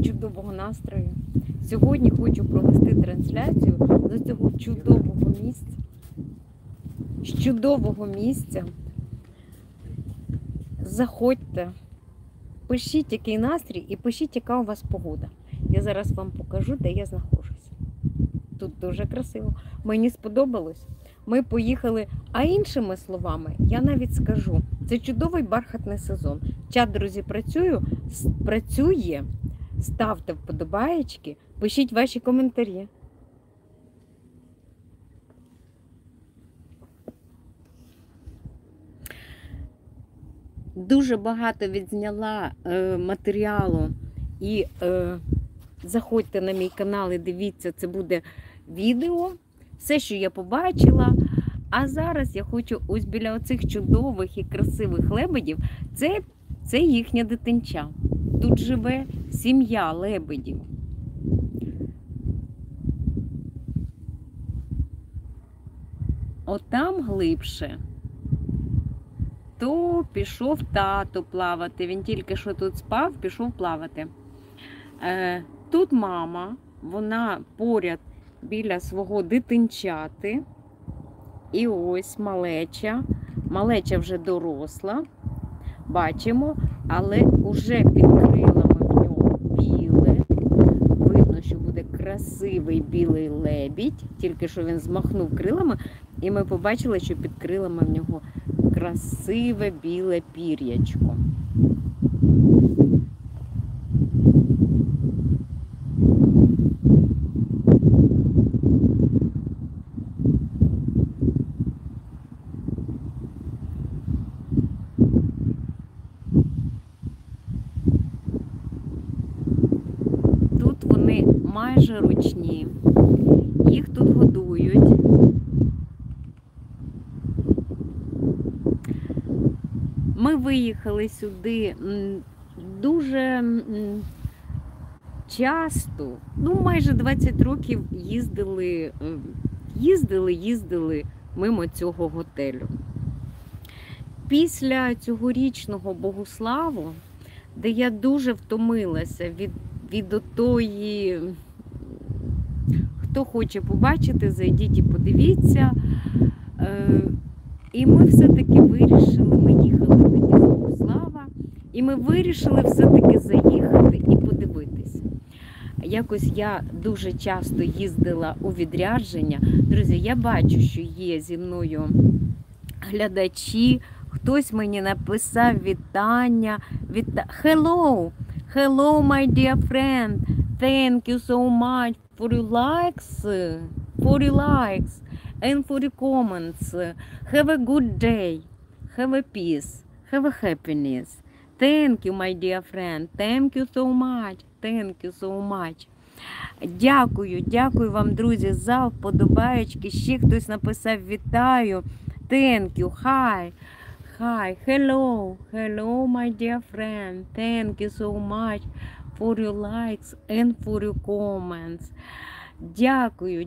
чудового настрою. Сьогодні хочу провести трансляцію до цього чудового місця. З чудового місця. Заходьте, пишіть, який настрій і пишіть, яка у вас погода. Я зараз вам покажу, де я знаходжусь. Тут дуже красиво. Мені сподобалось. Ми поїхали, а іншими словами, я навіть скажу, це чудовий бархатний сезон. Чат, друзі, працює. Ставте вподобаєчки, пишіть ваші коментарі. Дуже багато відзняла матеріалу і заходьте на мій канал і дивіться, це буде відео, все, що я побачила. А зараз я хочу ось біля оцих чудових і красивих лебедів, це їхня дитинча. Тут живе сім'я лебедів. Отам глибше. То пішов тато плавати. Він тільки що тут спав, пішов плавати. Тут мама, вона поряд біля свого дитинчати. І ось малеча. Малеча вже доросла. Бачимо, але вже під крилами в нього біле. Видно, що буде красивий білий лебідь. Тільки що він змахнув крилами. І ми побачили, що під крилами в нього красиве біле пір'ячко. Тут вони майже ручні. Їх тут годують. Ми виїхали сюди дуже часто, майже 20 років їздили мимо цього готелю. Після цьогорічного Богуславу, де я дуже втомилася від отої, хто хоче побачити, зайдіть і подивіться. І ми все-таки вирішили, ми їхали тоді з Богуслава, і ми вирішили все-таки заїхати і подивитись. Якось я дуже часто їздила у відрядження. Друзі, я бачу, що є зі мною глядачі, хтось мені написав вітання. Hello, my dear friend, thank you so much for your likes. And for the comments, have a good day, have a peace, have a happiness. Thank you, my dear friend, thank you so much. Дякую вам, друзі, за вподобаєчки. Ще хтось написав вітаю. Thank you, hi, hello, my dear friend. Thank you so much for your likes and for your comments.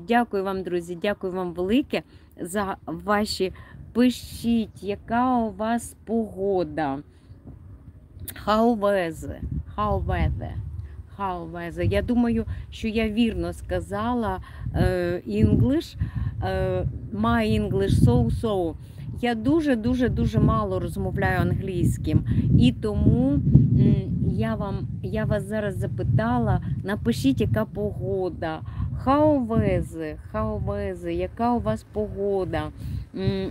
Дякую вам, друзі, дякую вам велике за ваші пишіть, яка у вас погода. How weather? Я думаю, що я вірно сказала English, my English so. Я дуже мало розмовляю англійським, і тому я вас зараз запитала, напишіть, яка погода. How weather, яка у вас погода,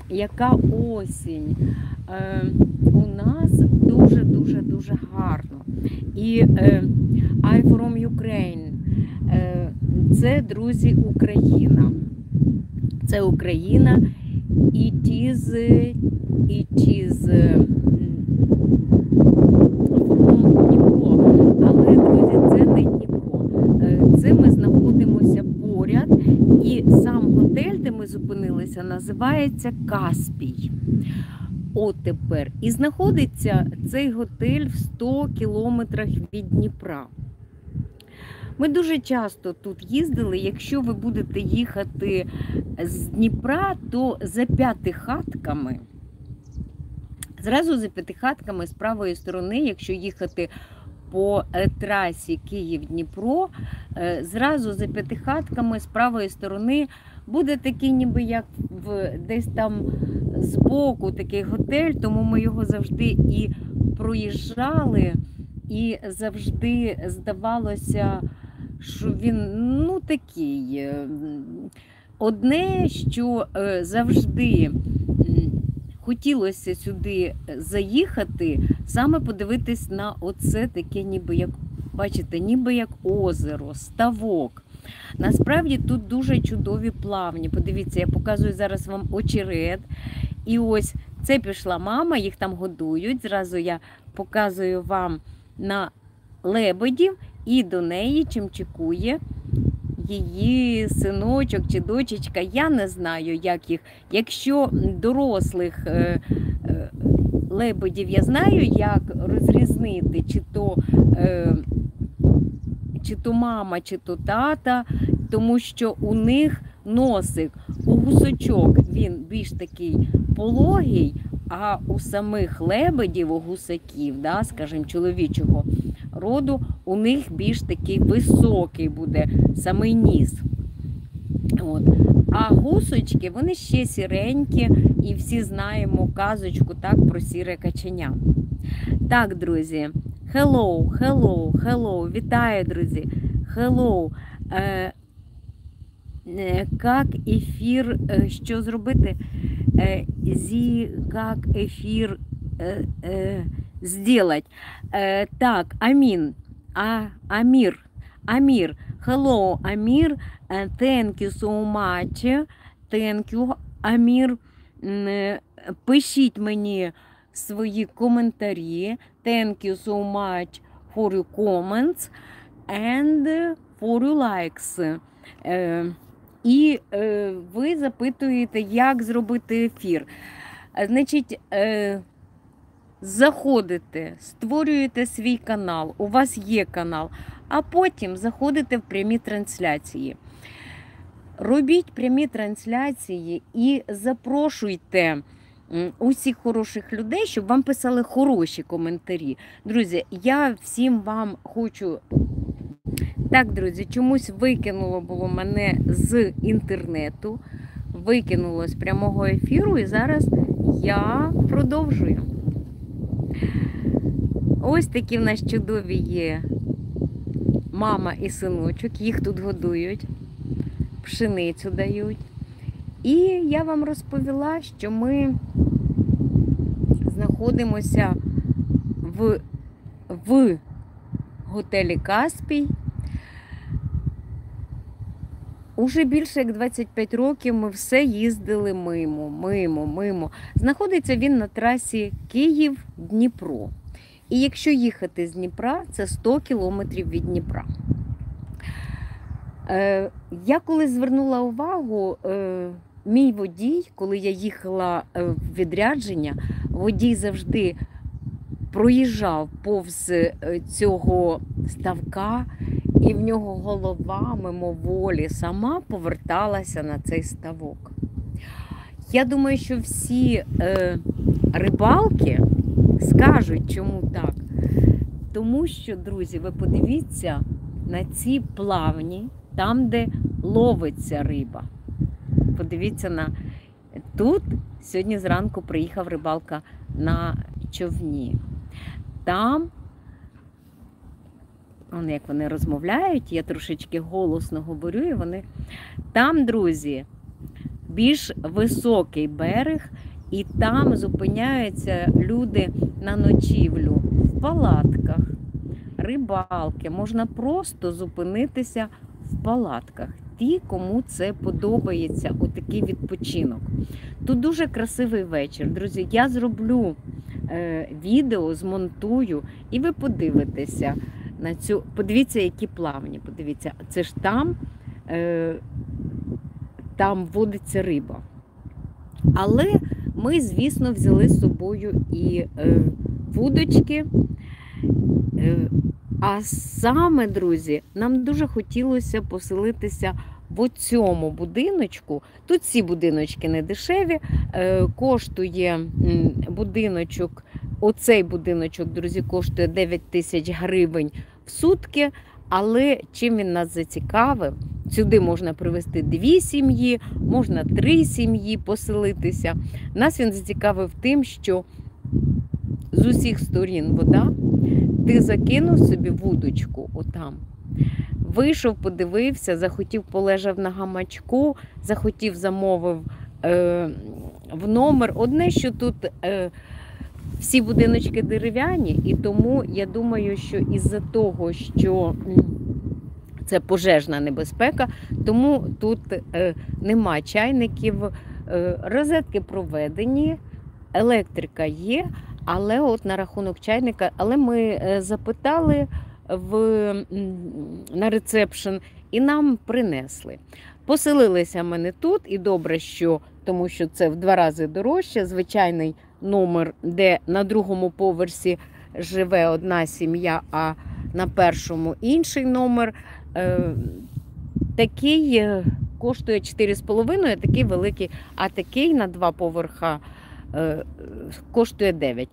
яка осінь. У нас дуже гарно. І I from Ukraine. Це, друзі, Україна. Це Україна. It is Дніпро. Але, друзі, це не Дніпро. Це ми знаходимося поряд. І сам готель, де ми зупинилися, називається Каспій. От тепер. І знаходиться цей готель в 100 кілометрах від Дніпра. Ми дуже часто тут їздили. Якщо ви будете їхати з Дніпра, то за П'ятихатками, зразу за П'ятихатками з правої сторони, якщо їхати по трасі Київ-Дніпро, зразу за п'ятихатками з правої сторони буде такий ніби як десь там збоку такий готель, тому ми його завжди і проїжджали, і завжди здавалося, що він такий. Одне, що завжди хотілося сюди заїхати, саме подивитись на оце таке, ніби як, бачите, ніби як озеро, ставок. Насправді тут дуже чудові плавні. Подивіться, я показую зараз вам очерет. І ось це пішла мама, їх там годують. Зразу я показую вам на лебедів, і до неї чимчикує її синочок чи дочечка. Я не знаю, як їх. Якщо дорослих лебедів я знаю, як розрізнити, чи то мама, чи то тата, тому що у них носик, у гусочок він більш такий пологий, а у самих лебедів, у гусаків, скажімо, чоловічого роду, у них більш такий високий буде самий ніс. От. А гусочки, вони ще сіренькі, і всі знаємо казочку про сіре каченя. Так, друзі, hello, вітаю, друзі, hello. Як ефір, що зробити? Як ефір сделать? Так, Амір, hello, Амір, thank you so much, thank you, Амір, пишіть мені свої коментарі, thank you so much for your comments and for your likes. І ви запитуєте, як зробити ефір. Значить, заходите, створюєте свій канал, у вас є канал, а потім заходите в прямі трансляції. Робіть прямі трансляції і запрошуйте усіх хороших людей, щоб вам писали хороші коментарі. Друзі, я всім вам хочу... Так, друзі, чомусь викинуло було мене з інтернету, викинуло з прямого ефіру, і зараз я продовжую. Ось такі в нас чудові є мама і синочок, їх тут годують, пшеницю дають. І я вам розповіла, що ми знаходимося в готелі «Каспій». Уже більше як 25 років ми все їздили мимо. Знаходиться він на трасі Київ-Дніпро. І якщо їхати з Дніпра, це 100 кілометрів від Дніпра. Я коли звернула увагу, мій водій, коли я їхала в відрядження, водій завжди проїжджав повз цього ставка, і в нього голова мимоволі сама поверталася на цей ставок. Я думаю, що всі рибалки скажуть, чому так. Тому що, друзі, ви подивіться на ці плавні, там, де ловиться риба. Подивіться на... Тут сьогодні зранку приїхав рибалка на човні. Там, як вони розмовляють, я трошечки голосно говорю, і вони... Там, друзі, більш високий берег, і там зупиняються люди на ночівлю в палатках, рибалки. Можна просто зупинитися в палатках. Ті, кому це подобається, отакий відпочинок. Тут дуже красивий вечір. Друзі, я зроблю відео, змонтую, і ви подивитеся на цю... Подивіться, які плавні, подивіться. Це ж там водиться риба. Але ми, звісно, взяли з собою і вудочки. А саме, друзі, нам дуже хотілося поселитися в цьому будиночку. Тут ці будиночки не дешеві. Коштує будиночок Оцей будиночок, друзі, коштує 9 тисяч гривень в сутки, але чим він нас зацікавив? Сюди можна привезти 2 сім'ї, можна 3 сім'ї поселитися. Нас він зацікавив тим, що з усіх сторін вода, ти закинув собі вудочку отам, вийшов, подивився, захотів, полежав на гамачку, захотів, замовив в номер. Одне, що тут всі будиночки дерев'яні, і тому я думаю, що із-за того, що це пожежна небезпека, тому тут нема чайників, розетки проведені, електрика є, але от на рахунок чайника, але ми запитали на ресепшн і нам принесли. Поселилися ми не тут, і добре, що, тому що це в 2 рази дорожче, звичайний номер, де на 2-му поверсі живе одна сім'я, а на 1-му інший номер. Такий коштує 4,5, такий великий, а такий на 2 поверха коштує 9.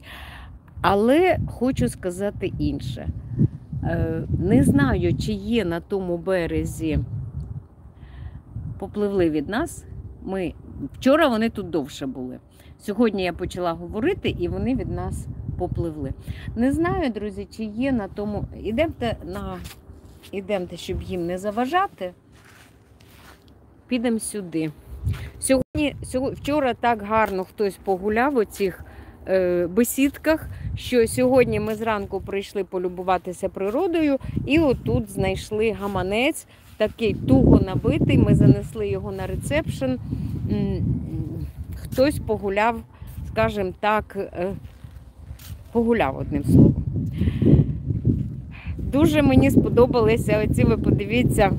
Але хочу сказати інше. Не знаю, чи є на тому березі, попливли від нас. Вчора вони тут довше були. Сьогодні я почала говорити, і вони від нас попливли. Не знаю, друзі, чи є на тому... Ідемте, щоб їм не заважати. Підемо сюди. Вчора так гарно хтось погуляв у цих бесідках, що сьогодні ми зранку прийшли полюбуватися природою, і отут знайшли гаманець, такий туго набитий, ми занесли його на ресепшн. Хтось погуляв, скажімо так, погуляв одним словом. Дуже мені сподобалися оці, ви подивіться,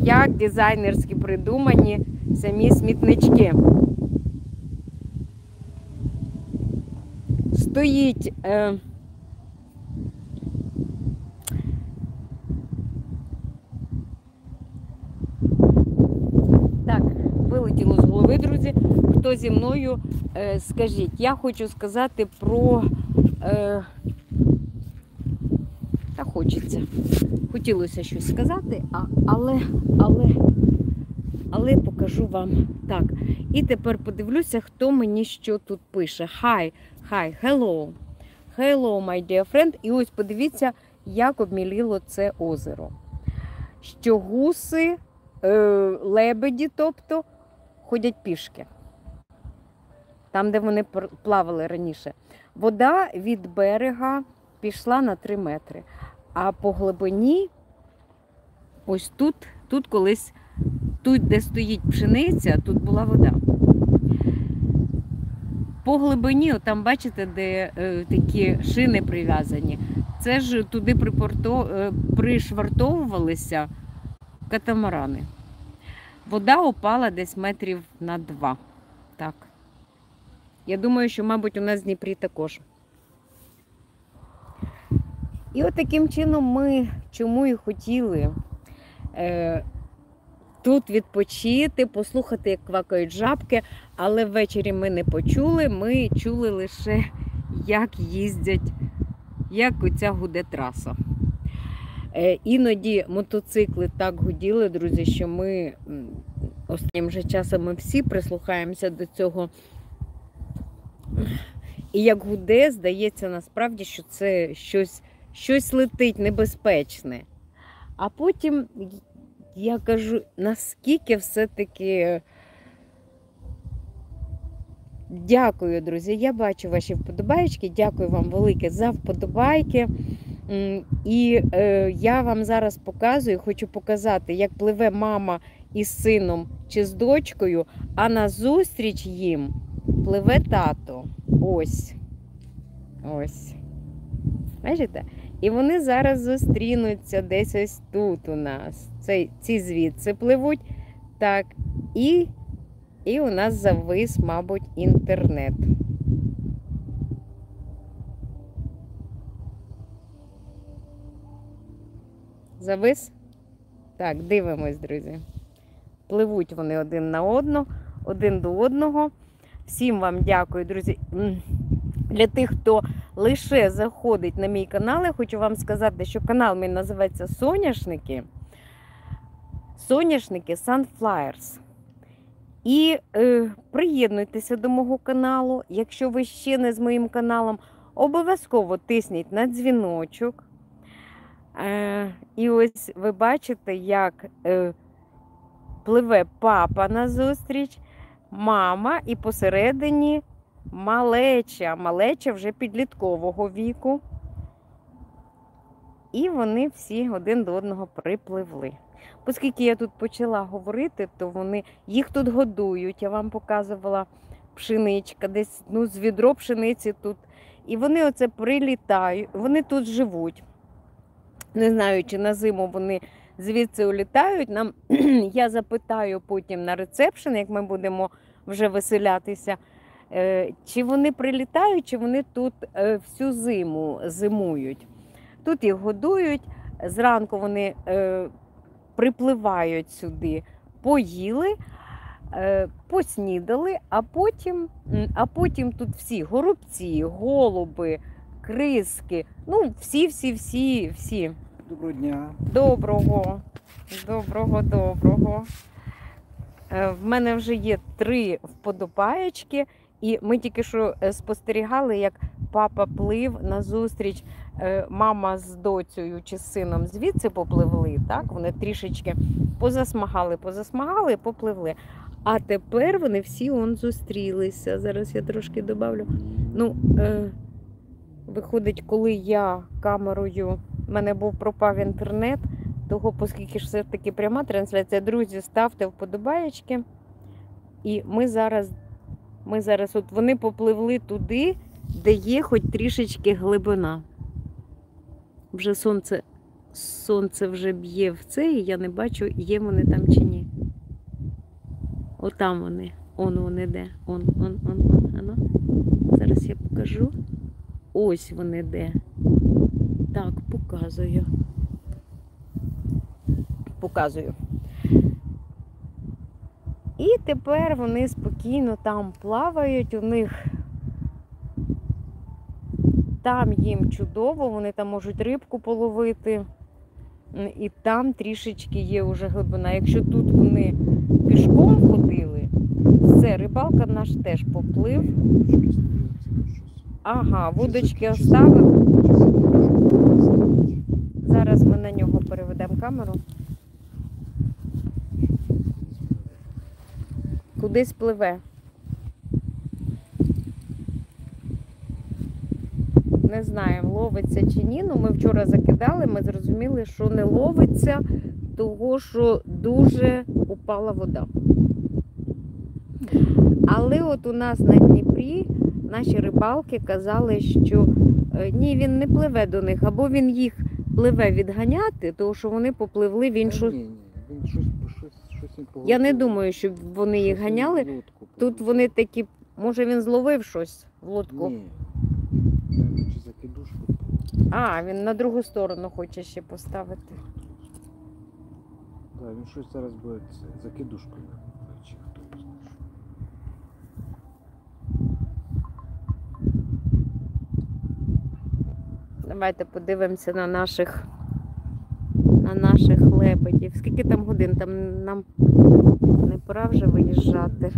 як дизайнерськи придумані самі смітнички. Стоїть так, вилетіло з голови, друзі. Хто зі мною, скажіть. Я хочу сказати про... Та хочеться. Хотілося щось сказати, але покажу вам так. І тепер подивлюся, хто мені що тут пише. Hi, hello. Hello, my dear friend. І ось подивіться, як обміліло це озеро. Що гуси, лебеді, тобто, ходять пішки. Там, де вони плавали раніше. Вода від берега пішла на 3 метри. А по глибині, ось тут колись, тут, де стоїть пшениця, тут була вода. По глибині, там бачите, де такі шини прив'язані, це ж туди пришвартовувалися катамарани. Вода упала десь метрів на 2. Так. Я думаю, що, мабуть, у нас в Дніпрі також. І от таким чином ми чому і хотіли тут відпочити, послухати, як квакають жабки, але ввечері ми не почули, ми чули лише, як їздять, як оця гуде траса. Іноді мотоцикли так гуділи, друзі, що ми останнім же часом ми всі прислухаємося до цього. І як гуде, здається насправді, що це щось летить небезпечне. А потім я кажу, наскільки все-таки... Дякую, друзі, я бачу ваші вподобайки, дякую вам велике за вподобайки. І я вам зараз показую, хочу показати, як пливе мама із сином чи з дочкою, а назустріч їм пливе тато. Ось. Ось. Бачите? І вони зараз зустрінуться десь ось тут у нас. Ці звідси пливуть. Так. І у нас завис, мабуть, інтернет. Завис? Так, дивимось, друзі. Пливуть вони один до одного. Всім вам дякую, друзі. Для тих, хто лише заходить на мій канал, я хочу вам сказати, що канал мій називається Соняшники. Соняшники Sunflowers. І приєднуйтеся до мого каналу. Якщо ви ще не з моїм каналом, обов'язково тисніть на дзвіночок. І ось ви бачите, як пливе папа назустріч, мама і посередині малеча. Малеча вже підліткового віку. І вони всі один до одного припливли. Оскільки я тут почала говорити, то їх тут годують. Я вам показувала пшеничка, десь з відро пшениці тут. І вони оце прилітають, вони тут живуть. Не знаю, чи на зиму вони звідси улітають. Я запитаю потім на ресепшн, як ми будемо вже веселятися, чи вони прилітають, чи вони тут всю зиму зимують. Тут їх годують, зранку вони припливають сюди, поїли, поснідали, а потім тут всі горобці, голуби, криски, всі. Доброго дня. Доброго. В мене вже є 3 вподобаєчки, і ми тільки що спостерігали, як папа плив назустріч, мама з доцею чи з сином звідси попливли, так? Вони трішечки позасмагали, попливли. А тепер вони всі зустрілися. Зараз я трошки добавлю. Виходить, коли я камерою, в мене пропав інтернет, оскільки ж все-таки пряма трансляція. Друзі, ставте вподобаєчки. І ми зараз вони попливли туди, де є хоч трішечки глибина. Вже сонце вже б'є в це, і я не бачу, є вони там чи ні. Отам вони. Вони де. Ано. Зараз я покажу. Ось вони де. Так, показую. І тепер вони спокійно там плавають, у них там їм чудово, вони там можуть рибку половити, і там трішечки є вже глибина. Якщо тут вони пішком ходили, все, рибалка наш теж поплив. Ага, вудочки оставив. Зараз ми на нього переведемо камеру. Кудись пливе. Не знаємо, ловиться чи ні. Ми вчора закидали, ми зрозуміли, що не ловиться, того що дуже упала вода. Але от у нас на Дніпрі наші рибалки казали, що ні, він не пливе до них, або він їх пливе відганяти, тому що вони попливли в іншу... Ні, він щось Я не думаю, щоб вони їх ганяли. Тут вони такі, може він зловив щось в лодку? Ні. Чи закидушку. Він на другу сторону хоче ще поставити. Так, він щось зараз буде закидушкою. Чи хто знає. Давайте подивимося на наших лебедів. Скільки там годин? Там нам не пора вже виїжджати.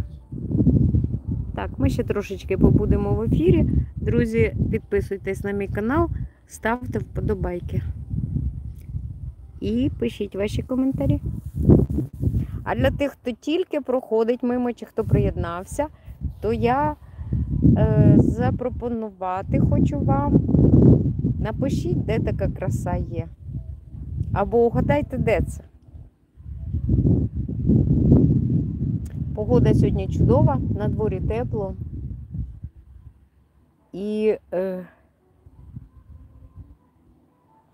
Так, ми ще трошечки побудемо в ефірі. Друзі, підписуйтесь на мій канал, ставте вподобайки. І пишіть ваші коментарі. А для тих, хто тільки проходить мимо, чи хто приєднався, то я запропонувати хочу вам. Напишіть, де така краса є. Або угадайте, де це. Погода сьогодні чудова, на дворі тепло. І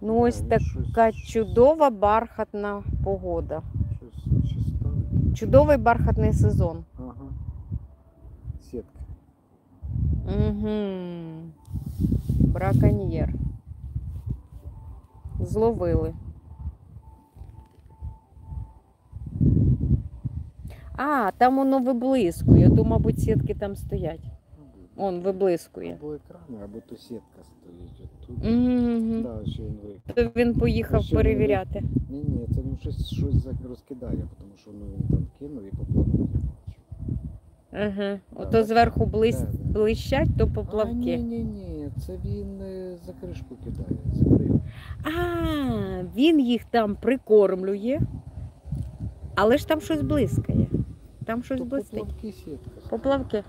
ось така чудова бархатна погода. Чудовий бархатний сезон. Ага. Сітка. Браконьєр. Зловили. Там воно виблискує, то, мабуть, сітки там стоять. Он виблискує. Або екрани, або то сітка стоїть отут. Угу. Да, ще він викидає. То він поїхав Що він перевіряти. Ні, це він щось розкидає, тому що ну, він там кинув і поплавок. Ага. Да, Ото так. зверху Да. блищать, то А, поплавки. ні, це він за кришку кидає, закрив. А, він їх там прикормлює, але ж там щось блискає. Там щось То блистить. поплавки сітка. Поплавки.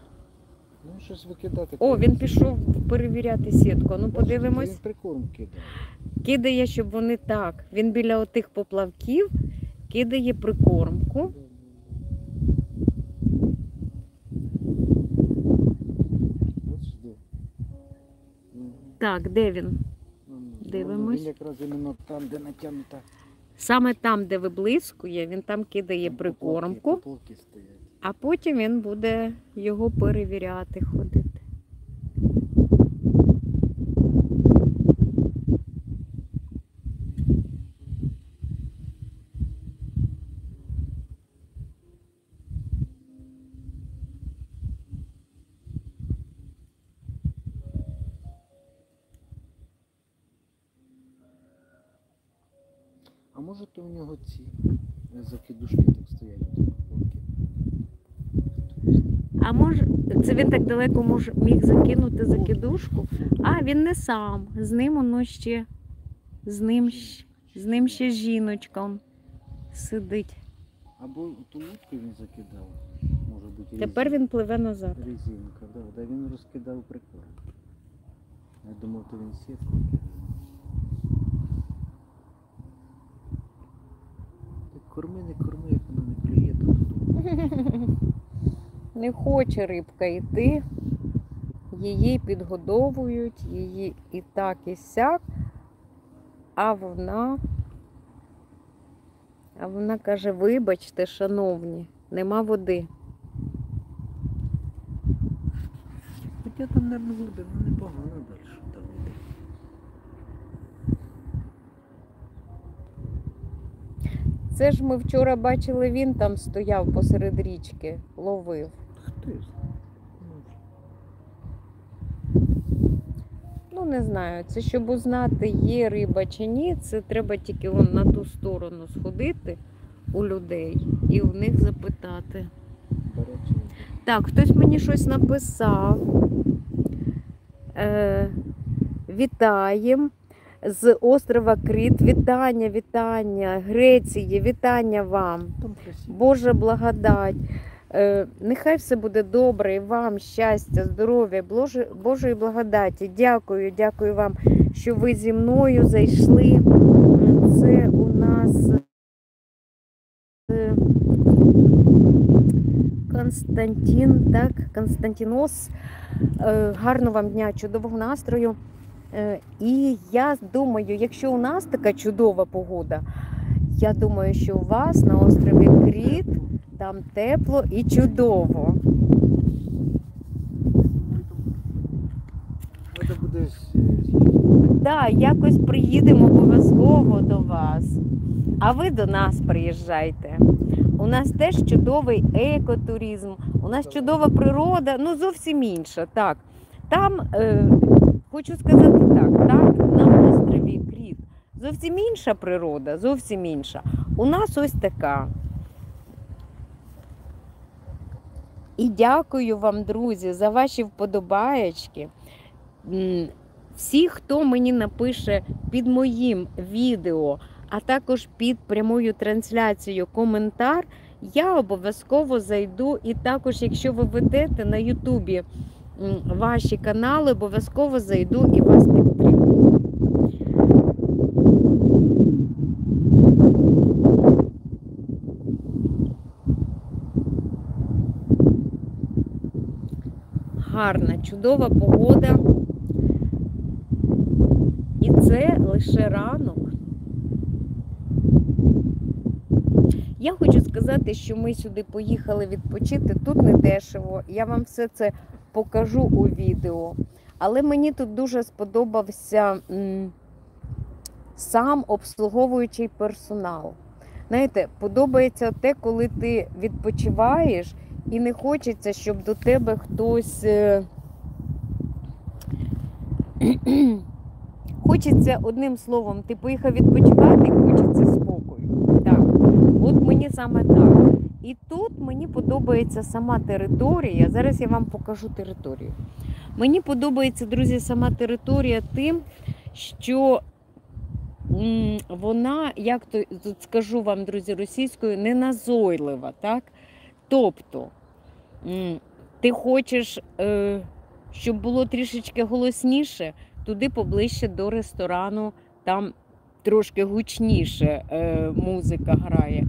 Ну, щось викидати. О, він треба. пішов перевіряти сітку. Ну, Бачите, подивимось. Він прикорм кидає. Кидає, щоб вони так. Він біля отих поплавків кидає прикормку. От сюди. Ну, Так, де він? ну, Дивимось. Він якраз іменно там, де натягнута. Саме там, де виблискує, він там кидає Там прикормку, поплавки стоять. а потім він буде його перевіряти, ходити. А може то у нього ці закидушки так стоять, ті поплавки. А може, це він так далеко міг закинути закидушку? А, він не сам. З ним воно ще, з ним ще жіночка он сидить. Або ту лодку він закидав, може бути Тепер він пливе назад. резинка, да, він розкидав прикорм. Я думав, то він сітку кидав. Так корми, як вона не клює, то додому. Не хоче рибка йти. Її підгодовують, її і так, і сяк. А вона каже, вибачте, шановні, нема води. Хоча там, мабуть, глибина непогана далі, що там іде. Це ж ми вчора бачили, він там стояв посеред річки, ловив. Хто знає? Ну, не знаю, це щоб узнати, є риба чи ні, це треба тільки вон на ту сторону сходити у людей і у них запитати. Беречі. Так, хтось мені щось написав. Вітаєм з острова Крит. Вітання, Греції, вітання вам. Там красиво. Божа благодать. Нехай все буде добре і вам щастя, здоров'я, Божої благодаті. Дякую вам, що ви зі мною зайшли. Це у нас Константин, так, Константінос. Гарного вам дня, чудового настрою. І я думаю, якщо у нас така чудова погода, я думаю, що у вас на острові Крит там тепло і чудово. Треба буде Так, якось приїдемо обов'язково до вас. А ви до нас приїжджайте. У нас теж чудовий екотуризм, у нас чудова природа, ну зовсім інша. Так. Там, хочу сказати так, на острові Крит зовсім інша природа, зовсім інша. У нас ось така. І дякую вам, друзі, за ваші вподобаєчки. Всі, хто мені напише під моїм відео, а також під прямою трансляцією коментар, я обов'язково зайду. І також, якщо ви ведете на Ютубі ваші канали, обов'язково зайду і вас підтримую. Гарна, чудова погода. І це лише ранок. Я хочу сказати, що ми сюди поїхали відпочити. Тут не дешево. Я вам все це покажу у відео. Але мені тут дуже сподобався сам обслуговуючий персонал. Знаєте, подобається те, коли ти відпочиваєш і не хочеться, щоб до тебе хтось хочеться, одним словом, ти поїхав відпочивати, хочеться спокою. Так, от мені саме так. І тут мені подобається сама територія. Зараз я вам покажу територію. Мені подобається, друзі, сама територія тим, що вона, як то тут скажу вам, друзі, російською, не назойлива, так? Тобто, ти хочеш, щоб було трішечки голосніше, туди поближче до ресторану, там трошки гучніше музика грає.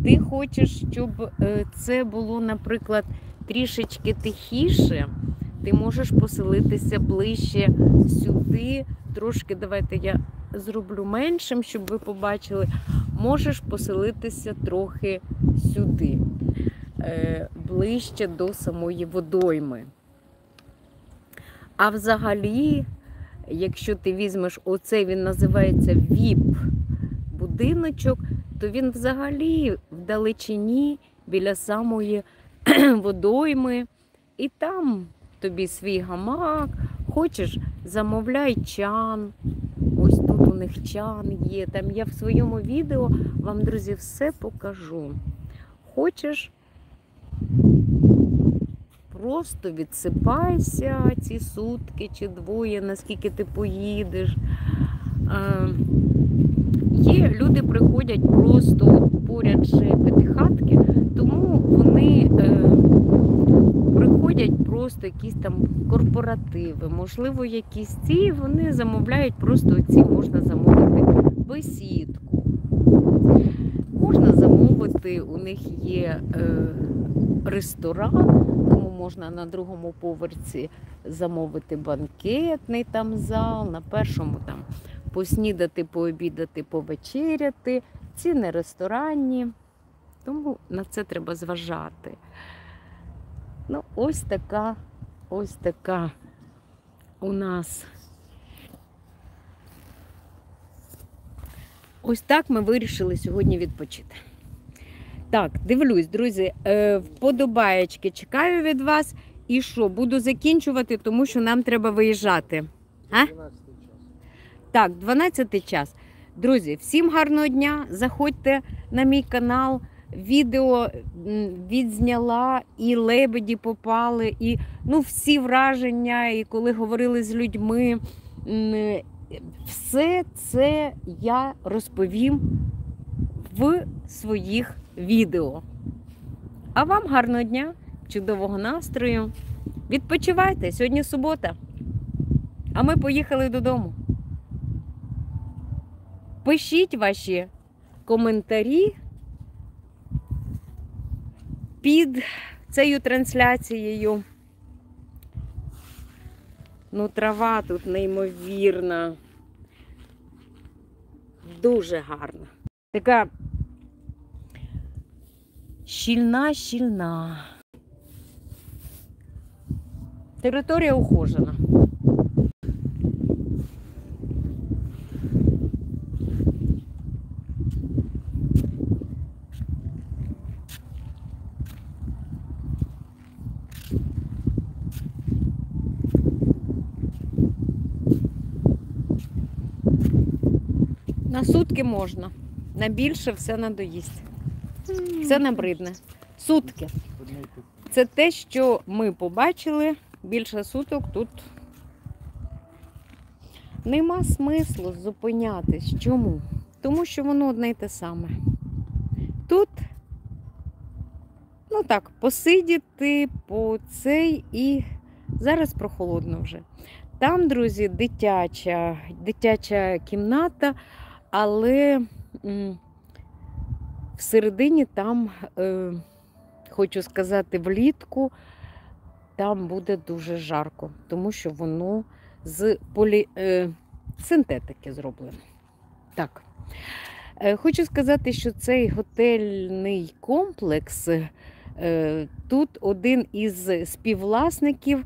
Ти хочеш, щоб це було, наприклад, трішечки тихіше, ти можеш поселитися ближче сюди, трошки, давайте я зроблю меншим, щоб ви побачили, можеш поселитися трохи сюди, ближче до самої водойми. А взагалі, якщо ти візьмеш оцей, він називається VIP-будиночок, то він взагалі вдалечині, біля самої водойми, і там тобі свій гамак, хочеш, замовляй чан, ось тут у них чан є, там я в своєму відео вам, друзі, все покажу. Хочеш, просто відсипайся ці сутки чи двоє, наскільки ти поїдеш. Є, люди приходять просто поряд же п'ятихатки, тому вони приходять просто якісь там корпоративи, можливо, якісь ці, вони замовляють просто ці, можна замовити бесідку. Можна замовити, у них є ресторан, тому можна на другому поверсі замовити банкетний там зал, на першому там поснідати, пообідати, повечеряти. Ціни ресторанні, тому на це треба зважати. Ну, ось така у нас. Ось так ми вирішили сьогодні відпочити. Так, дивлюсь, друзі, вподобаєчки чекаю від вас. І що, буду закінчувати, тому що нам треба виїжджати. А? 12 час. Так, 12 час. Друзі, всім гарного дня, заходьте на мій канал, відео відзняла, і лебеді попали, і всі враження, і коли говорили з людьми, все це я розповім в своїх відео. А вам гарного дня, чудового настрою, відпочивайте, сьогодні субота, а ми поїхали додому. Пишіть ваші коментарі під цією трансляцією. Трава тут неймовірна. Дуже гарна. Така щільна. Територія ухожена. На сутки можна, на більше все надоїсть. Все набридне. Сутки. Це те, що ми побачили, більше суток тут нема смислу зупинятись. Чому? Тому що воно одне й те саме. Тут, посидіти по цей і зараз прохолодно вже. Там, друзі, дитяча кімната, але всередині там, хочу сказати, влітку, там буде дуже жарко, тому що воно з синтетики зроблено. Так. Хочу сказати, що цей готельний комплекс, тут один із співвласників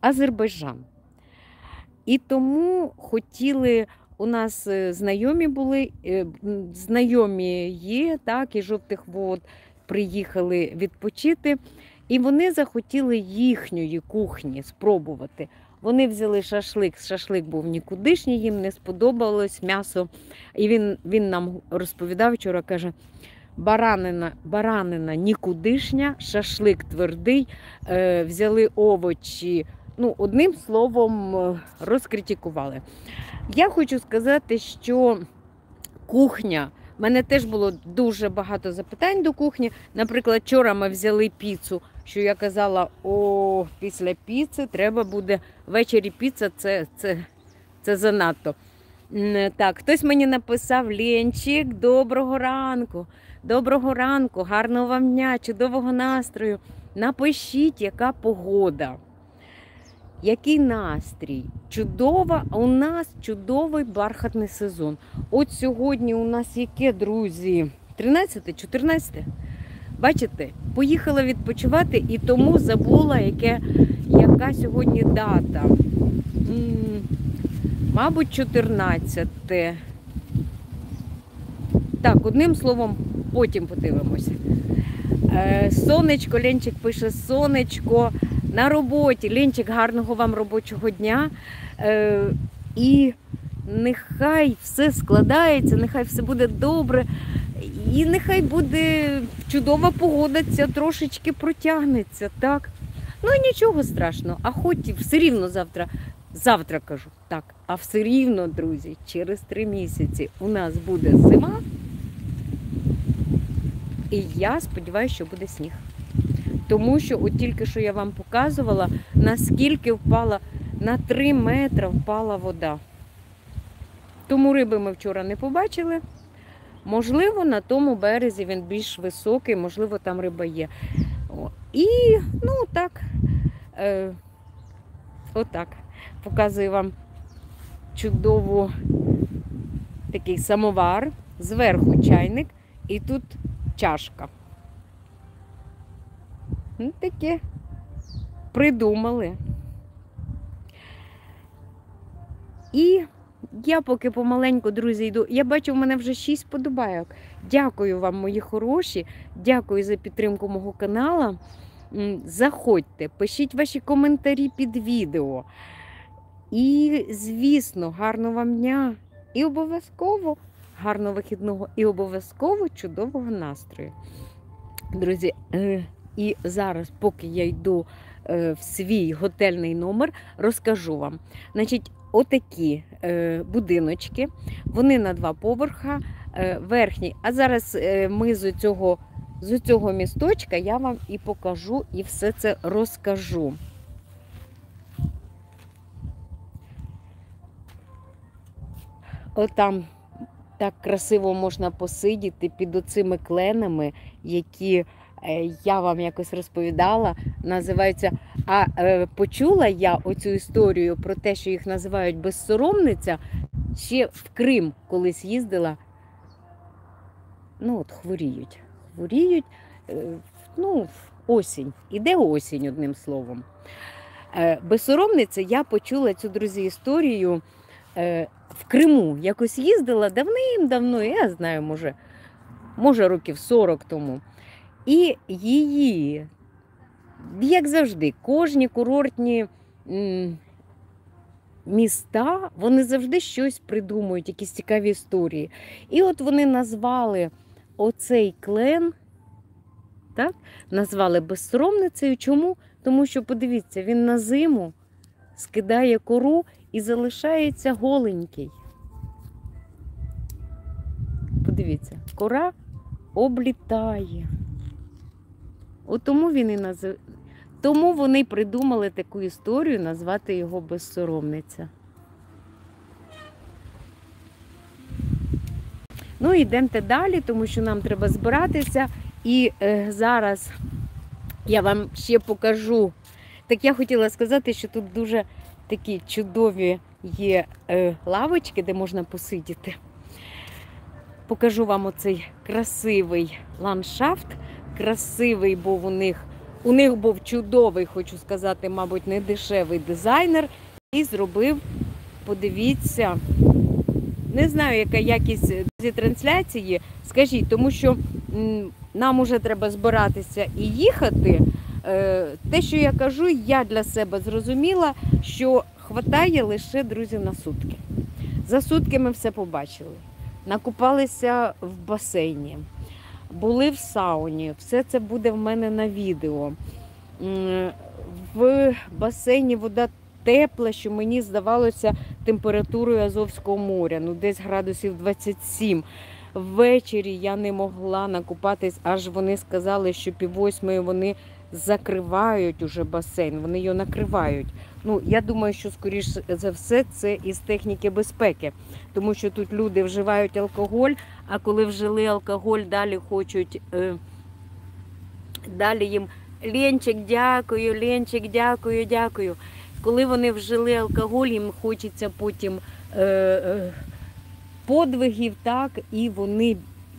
Азербайджан. І тому хотіли, у нас знайомі були, знайомі є, так, із Жовтих Вод приїхали відпочити, і вони захотіли їхньої кухні спробувати. Вони взяли шашлик, шашлик був нікудишній, їм не сподобалось м'ясо. І він нам розповідав вчора, каже, баранина нікудишня, шашлик твердий, взяли овочі. Ну, одним словом, розкритикували. Я хочу сказати, що кухня, в мене теж було дуже багато запитань до кухні. Наприклад, вчора ми взяли піцу, що я казала, після піци треба буде, ввечері піца, це занадто. Так, хтось мені написав, Ленчик, доброго ранку. Доброго ранку, гарного вам дня, чудового настрою. Напишіть, яка погода. Який настрій? Чудова, а у нас чудовий бархатний сезон. От сьогодні у нас яке, друзі? 13-14? Бачите, поїхала відпочивати і тому забула, яка сьогодні дата. Мабуть, 14. Так, одним словом, потім подивимося. Сонечко, Ленчик пише, сонечко. На роботі. Ленчик, гарного вам робочого дня. І нехай все складається, нехай все буде добре. І нехай буде чудова погода, ця трошечки протягнеться, так? Ну і нічого страшного. А хоч все рівно завтра кажу, так, а все рівно, друзі, через 3 місяці у нас буде зима. І я сподіваюся, що буде сніг. Тому що от тільки що я вам показувала, наскільки впала, на 3 метри впала вода. Тому риби ми вчора не побачили. Можливо, на тому березі він більш високий, можливо, там риба є. І, ну, так, отак. Показую вам чудову такий самовар, зверху чайник і тут чашка. Ну, таке придумали. І я поки помаленьку, друзі, йду. Я бачу, в мене вже 6 подобайок. Дякую вам, мої хороші. Дякую за підтримку мого каналу. Заходьте, пишіть ваші коментарі під відео. І, звісно, гарного вам дня. І обов'язково гарного вихідного. І обов'язково чудового настрою. Друзі, і зараз, поки я йду в свій готельний номер, розкажу вам. Значить, отакі будиночки, вони на 2 поверха, верхній. А зараз ми з цього місточка я вам і покажу, і все це розкажу. Отам так красиво можна посидіти під оцими кленами, які я вам якось розповідала, називаються. А почула я оцю історію про те, що їх називають безсоромниця, ще в Крим колись їздила. Ну, от хворіють. Хворіють, ну, осінь. Іде осінь, одним словом. Безсоромниця, я почула цю, друзі, історію в Криму. Якось їздила давним-давно, я знаю, може років 40 тому. І її, як завжди, кожні курортні міста, вони завжди щось придумують, якісь цікаві історії. І от вони назвали оцей клен, так, назвали безсоромницею. Чому? Тому що, подивіться, він на зиму скидає кору і залишається голенький. Подивіться, кора облітає. От тому він і тому вони придумали таку історію, назвати його безсоромниця. Ну, йдемте далі, тому що нам треба збиратися. І зараз я вам ще покажу. Так я хотіла сказати, що тут дуже такі чудові є лавочки, де можна посидіти. Покажу вам оцей красивий ландшафт. Красивий був у них був чудовий, хочу сказати, мабуть, не дешевий дизайнер. І зробив, подивіться, не знаю, яка якість цієї трансляції, скажіть, тому що нам уже треба збиратися і їхати. те, що я кажу, я для себе зрозуміла, що хватає лише, друзі, на сутки. За сутки ми все побачили. Накупалися в басейні, були в сауні, все це буде в мене на відео. В басейні вода тепла, що мені здавалося температурою Азовського моря, ну десь градусів 27. Ввечері я не могла накупатись, аж вони сказали, що 7:30 вони закривають уже басейн, вони його накривають. Ну, я думаю, що, скоріш за все, це із техніки безпеки, тому що тут люди вживають алкоголь, а коли вжили алкоголь, далі хочуть, далі їм Ленчик, дякую, Ленчик, дякую, дякую. Коли вони вжили алкоголь, їм хочеться потім подвигів, так, і вони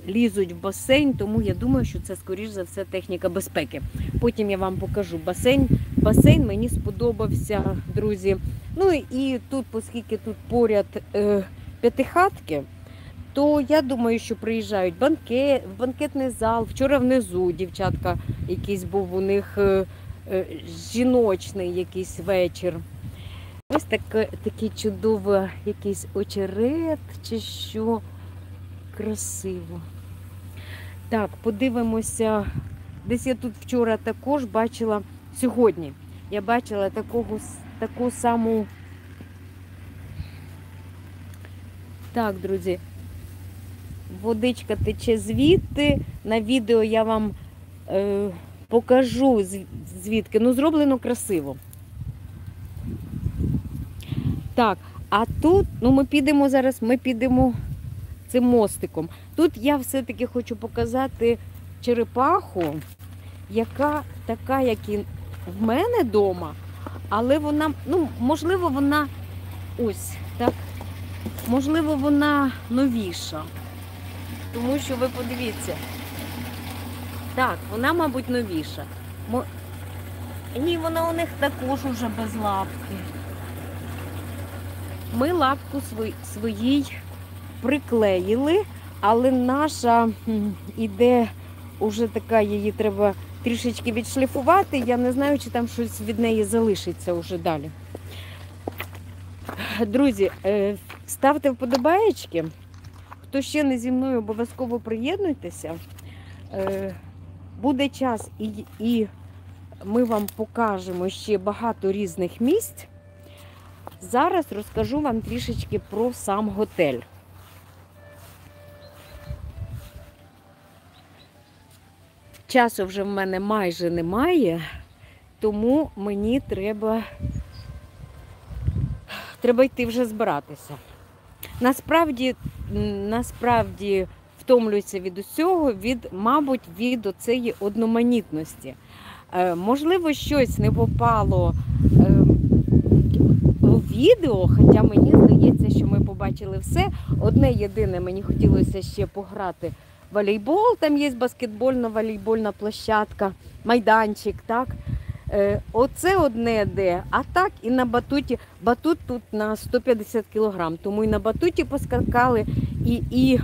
лізуть в басейн, тому я думаю, що це, скоріш за все, техніка безпеки. Потім я вам покажу басейн. Басейн мені сподобався, друзі. Ну і тут, оскільки тут поряд п'ятихатки, то я думаю, що приїжджають в банкетний зал. Вчора внизу дівчатка якийсь був у них жіночний якийсь вечір. Ось такий чудовий якийсь очерет чи що. Красиво. Так, подивимося. Десь я тут вчора також бачила, сьогодні я бачила таку саму. Так, друзі, водичка тече звідти. На відео я вам покажу звідки. Ну, зроблено красиво. Так, а тут, ну ми підемо цим мостиком. Тут я все-таки хочу показати черепаху, яка така, як і в мене вдома, але вона, ну, можливо, вона ось, так, можливо, вона новіша. Тому що ви подивіться. Так, вона, мабуть, новіша. Ні, вона у них також уже без лапки. Ми лапку своїй приклеїли, але наша іде уже така, її треба трішечки відшліфувати. Я не знаю, чи там щось від неї залишиться уже далі. Друзі, ставте вподобаєчки. Хто ще не зі мною, обов'язково приєднуйтеся. Буде час і ми вам покажемо ще багато різних місць. Зараз розкажу вам трішечки про сам готель. Часу вже в мене майже немає, тому мені треба йти вже збиратися. Насправді втомлююся від усього, мабуть, від оцеї одноманітності. Можливо, щось не попало у відео, хоча мені здається, що ми побачили все. Одне єдине, мені хотілося ще пограти в волейбол, там є баскетбольно-волейбольна площадка, майданчик, так. Оце одне де, а так і на батуті. Батут тут на 150 кг, тому і на батуті поскакали, і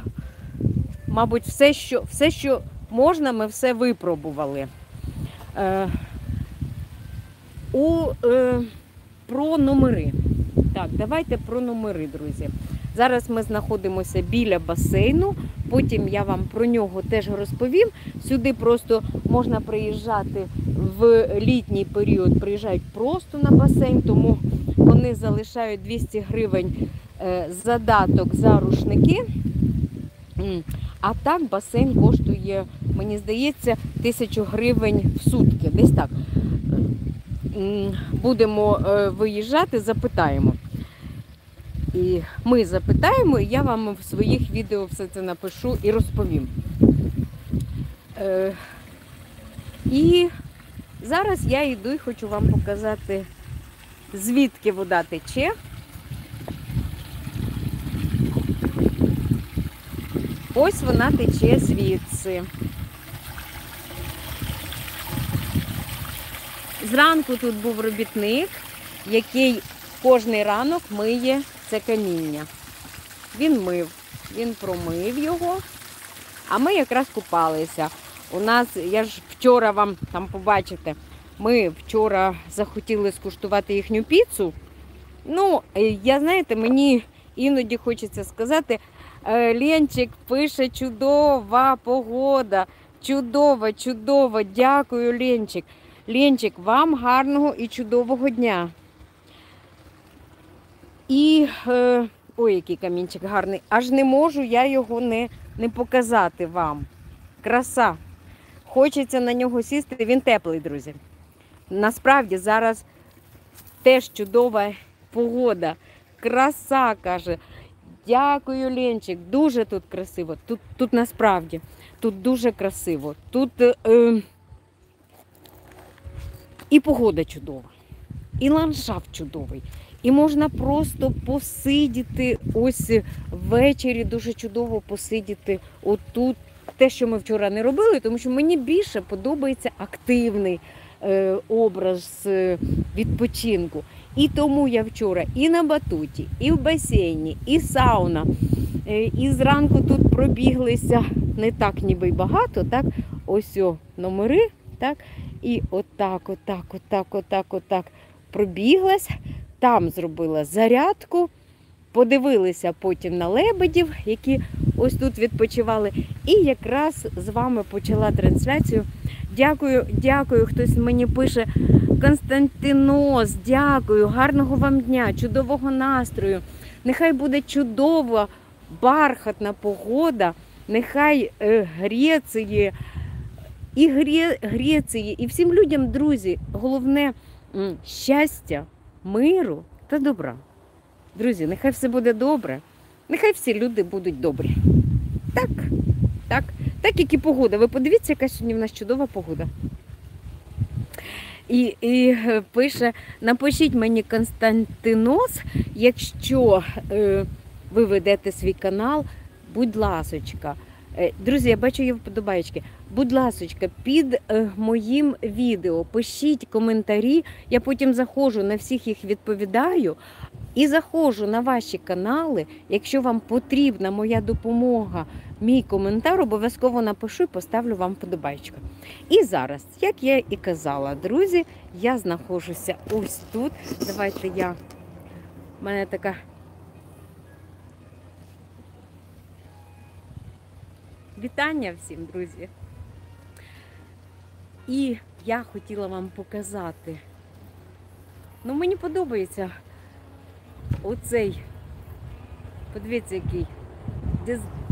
мабуть, все, що можна, ми все випробували. Про номери. Так, давайте про номери, друзі. Зараз ми знаходимося біля басейну, потім я вам про нього теж розповім. Сюди просто можна приїжджати в літній період, приїжджають просто на басейн, тому вони залишають 200 гривень задаток за рушники. А так басейн коштує, мені здається, 1000 гривень в сутки. Десь так. Будемо виїжджати, запитаємо. І ми запитаємо, і я вам в своїх відео все це напишу і розповім. І зараз я йду і хочу вам показати, звідки вода тече. Ось вона тече звідси. Зранку тут був робітник, який кожний ранок миє це каміння. Він промив його, а ми якраз купалися. У нас, я ж вчора вам там побачите, Ми вчора захотіли скуштувати їхню піцу. Ну, я, знаєте, мені іноді хочеться сказати, Ленчик пише, чудова погода, чудова, чудова, дякую, Ленчик. Ленчик, вам гарного і чудового дня. І, ой, який камінчик гарний, аж не можу я його не показати вам. Краса. Хочеться на нього сісти, він теплий, друзі. Насправді зараз теж чудова погода. Краса, каже. Дякую, Ленчик, дуже тут красиво. Тут насправді, тут дуже красиво. Тут і погода чудова, і ландшафт чудовий. І можна просто посидіти ось ввечері, дуже чудово посидіти отут. Те, що ми вчора не робили, тому що мені більше подобається активний образ відпочинку. І тому я вчора і на батуті, і в басейні, і сауна, і зранку тут пробіглися не так ніби й багато, так, ось номери, так, і отак пробіглась, там зробила зарядку, подивилися потім на лебедів, які ось тут відпочивали, і якраз з вами почала трансляцію. Дякую, хтось мені пише, Константинос, дякую, гарного вам дня, чудового настрою, нехай буде чудова, бархатна погода, нехай Греції, і всім людям, друзі, головне щастя, миру та добра. Друзі, нехай все буде добре, нехай всі люди будуть добрі. Так, як і погода. Ви подивіться, яка сьогодні в нас чудова погода. І пише, напишіть мені, Константинос, якщо ви ведете свій канал, будь ласочка. Друзі, я бачу, є вподобайки. Будь ласочка, під моїм відео пишіть коментарі, я потім заходжу, на всіх їх відповідаю. І заходжу на ваші канали, якщо вам потрібна моя допомога, мій коментар, обов'язково напишу і поставлю вам вподобайку. І зараз, як я і казала, друзі, я знаходжуся ось тут. Давайте в мене така вітання всім, друзі. І я хотіла вам показати, мені подобається оцей, подивіться, який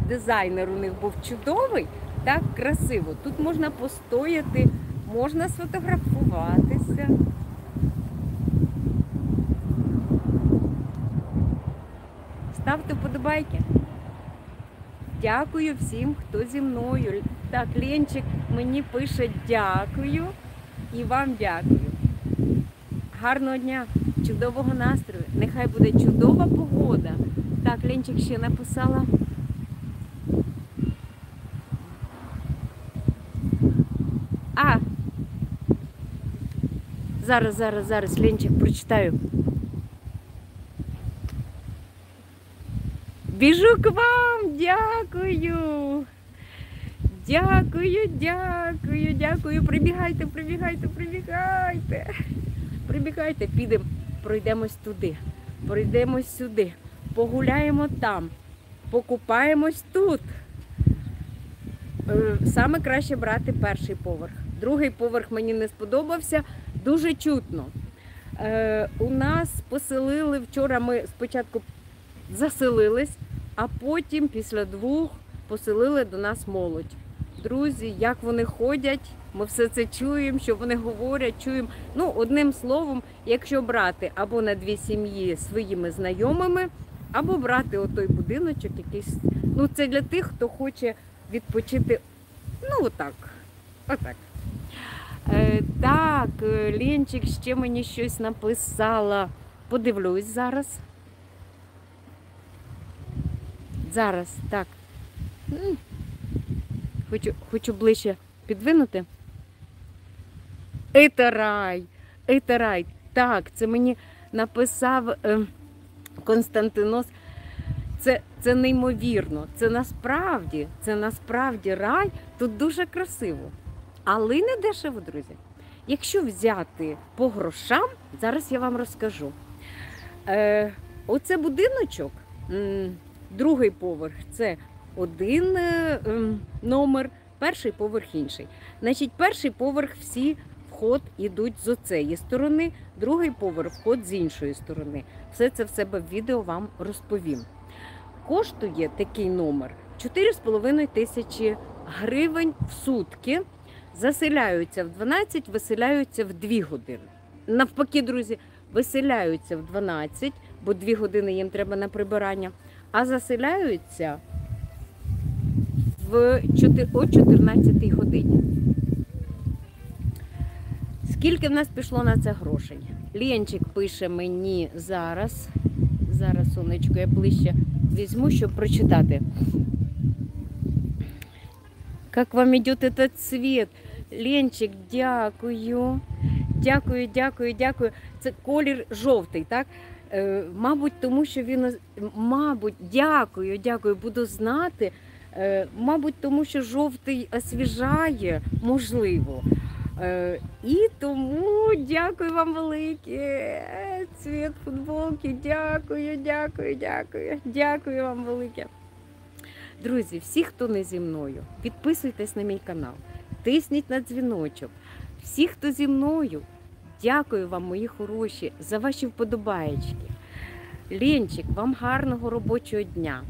дизайнер у них був чудовий, так красиво. Тут можна постояти, можна сфотографуватися. Ставте вподобайки. Дякую всім, хто зі мною. Так, Ленчик мені пише дякую і вам дякую. Гарного дня, чудового настрою, нехай буде чудова погода. Так, Ленчик ще написала. Зараз, Ленчик, прочитаю. Біжу к вам, дякую. Дякую. Прибігайте, підемо, пройдемось туди, пройдемось сюди, погуляємо там, покупаємось тут. Саме краще брати перший поверх. Другий поверх мені не сподобався, дуже чутно. У нас поселили, вчора ми спочатку заселились, а потім після 2 поселили до нас молодь. Друзі, як вони ходять, ми все це чуємо, що вони говорять, чуємо. Одним словом, якщо брати або на 2 сім'ї своїми знайомими, або брати отой будиночок якийсь, це для тих, хто хоче відпочити, отак. Так, Ленчик ще мені щось написала. Подивлюсь зараз. Так. Хочу ближче підвинути. Это рай. Так, це мені написав Константинос. Це неймовірно. Це насправді рай. Тут дуже красиво. Але не дешево, друзі. Якщо взяти по грошам, зараз я вам розкажу. Оце будиночок, другий поверх, це один номер, перший поверх інший. Значить, перший поверх всі вход ідуть з оцеї сторони, другий поверх вход з іншої сторони. Все це в себе в відео вам розповім. Коштує такий номер 4,5 тисячі гривень в сутки. Заселяються в 12, виселяються в 2 години. Навпаки, друзі, виселяються в 12, бо 2 години їм треба на прибирання, а заселяються о 14 годині. Скільки в нас пішло на це грошей? Ленчик пише мені зараз, сонечко, я ближче візьму, щоб прочитати. Як вам іде этот цвет? Ленчик, дякую. Дякую. Це колір жовтий, так? Мабуть, тому що він, дякую, буду знати. Мабуть, тому що жовтий освіжає, можливо. І тому дякую вам велике. Цвіт футболки, дякую вам велике. Друзі, всі, хто не зі мною, підписуйтесь на мій канал, тисніть на дзвіночок. Всі, хто зі мною, дякую вам, мої хороші, за ваші вподобаєчки. Ленчик, вам гарного робочого дня.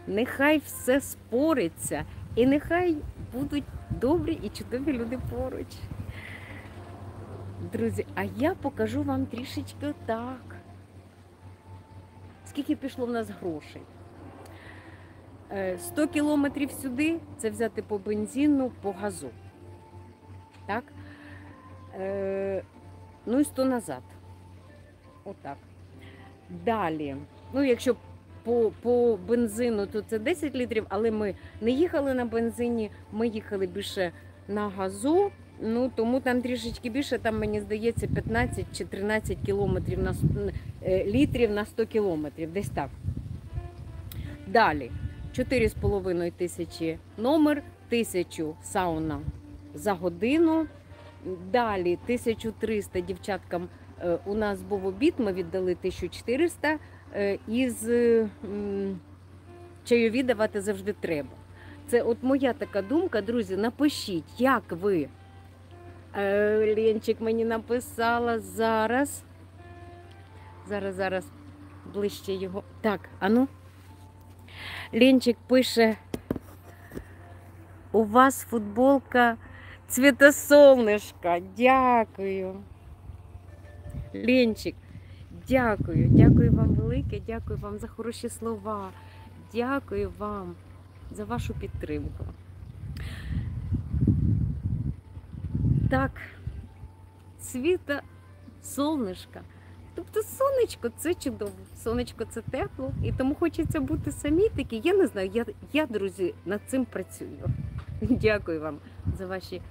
Нехай все спориться і нехай будуть добрі і чудові люди поруч. Друзі, а я покажу вам трішечки так. Скільки пішло в нас грошей? 100 кілометрів сюди, це взяти по бензину, по газу. Так? Ну і 100 назад. Отак. Далі, ну якщо по бензину, то це 10 літрів, але ми не їхали на бензині, ми їхали більше на газу, ну тому там трішечки більше, там мені здається 15 чи 13 кілометрів літрів на 100 кілометрів, десь так. Далі, 4,5 тисячі номер, 1000 сауна за годину. Далі 1300 дівчаткам у нас був обід, ми віддали 1400, із чайові давати завжди треба. Це от моя така думка, друзі, напишіть, як ви. Ленчик мені написала зараз, ближче його. Так, ану. Ленчик пише, у вас футболка цвіта сонечка. Дякую. Ленчик, дякую вам велике, дякую вам за хороші слова. Дякую вам за вашу підтримку. Так, цвіта сонечка. Тобто сонечко – це чудово, сонечко – це тепло, і тому хочеться бути самі такі. Я не знаю, я, друзі, над цим працюю. Дякую вам за ваші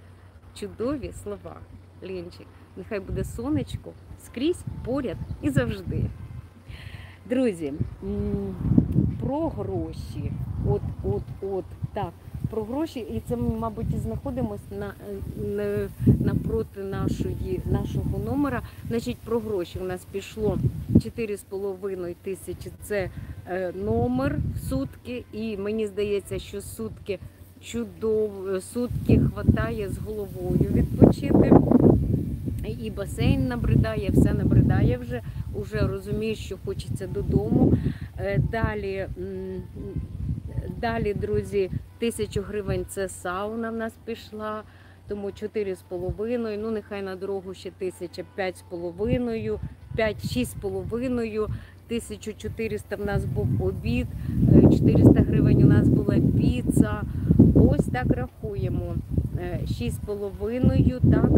чудові слова, Ленчик. Нехай буде сонечко скрізь, поряд і завжди. Друзі, про гроші, так, про гроші, і це ми, мабуть, і знаходимося напроти нашого номера. Значить, про гроші у нас пішло 4,5 тисячі, це номер в сутки, і мені здається, що сутки хватає з головою відпочити. І басейн набридає, все набридає вже розумієш, що хочеться додому. Далі, друзі, 1000 гривень це сауна в нас пішла, тому 4,5, ну нехай на дорогу ще 1000, 5,5, 6,5, 1400 в нас був обід, 400 гривень у нас була піца. Ось так рахуємо. 6,5, так,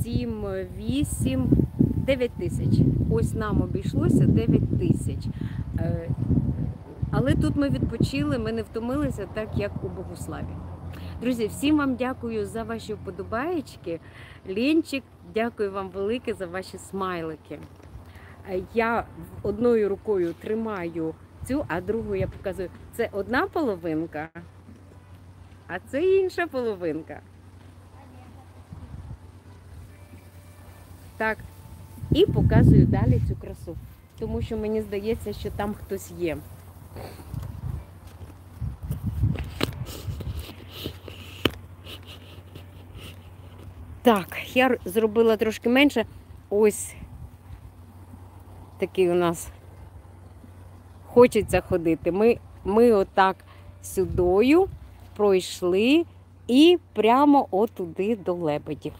7, 8, 9 тисяч. Ось нам обійшлося 9 тисяч. Але тут ми відпочили, ми не втомилися так, як у Богуславі. Друзі, всім вам дякую за ваші вподобаєчки. Ленчик, дякую вам велике за ваші смайлики. Я одною рукою тримаю цю, а другою я показую. Це одна половинка, а це інша половинка. так. І показую далі цю красу. Тому що мені здається, що там хтось є. Так, я зробила трошки менше. Ось такий у нас хочеться ходити. Ми отак сюдою пройшли і прямо отуди до лебедів.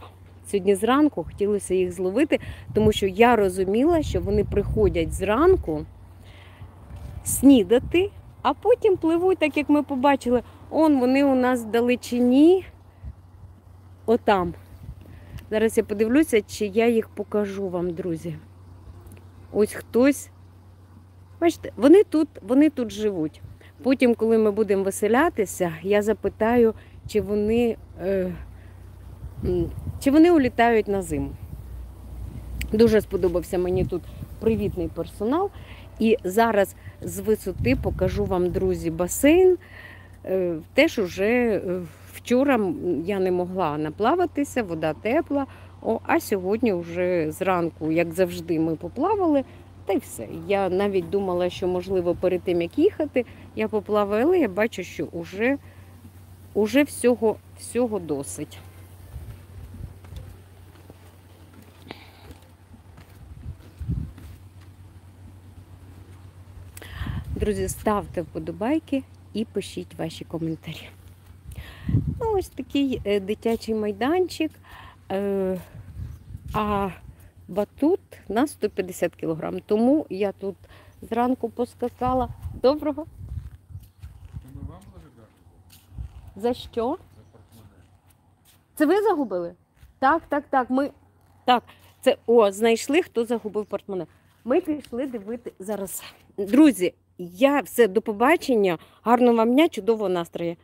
Сьогодні зранку хотілося їх зловити, тому що я розуміла, що вони приходять зранку снідати, а потім пливуть, так як ми побачили. Вони у нас вдалечині, отам. Зараз я подивлюся, чи я їх покажу вам, друзі. Ось хтось. Бачите, вони тут живуть. Потім, коли ми будемо веселятися, я запитаю, чи вони улітають на зиму. Дуже сподобався мені тут привітний персонал. І зараз з висоти покажу вам, друзі, басейн. Теж уже вчора я не могла наплаватися, вода тепла, а сьогодні вже зранку, як завжди, ми поплавали, та й все. Я навіть думала, що, можливо, перед тим, як їхати, я поплавала, але я бачу, що вже всього досить. Друзі, ставте вподобайки і пишіть ваші коментарі. Ось такий дитячий майданчик, а батут на 150 кг. Тому я тут зранку поскакала. Доброго. Ми вам благодарні. За що? За портмоне. Це ви загубили? Так. Знайшли, хто загубив портмоне. Ми пішли дивити зараз. Друзі, до побачення. Гарного вам дня, чудового настрою.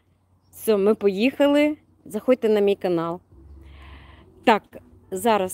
Все, ми поїхали. Заходьте на мій канал. Так, зараз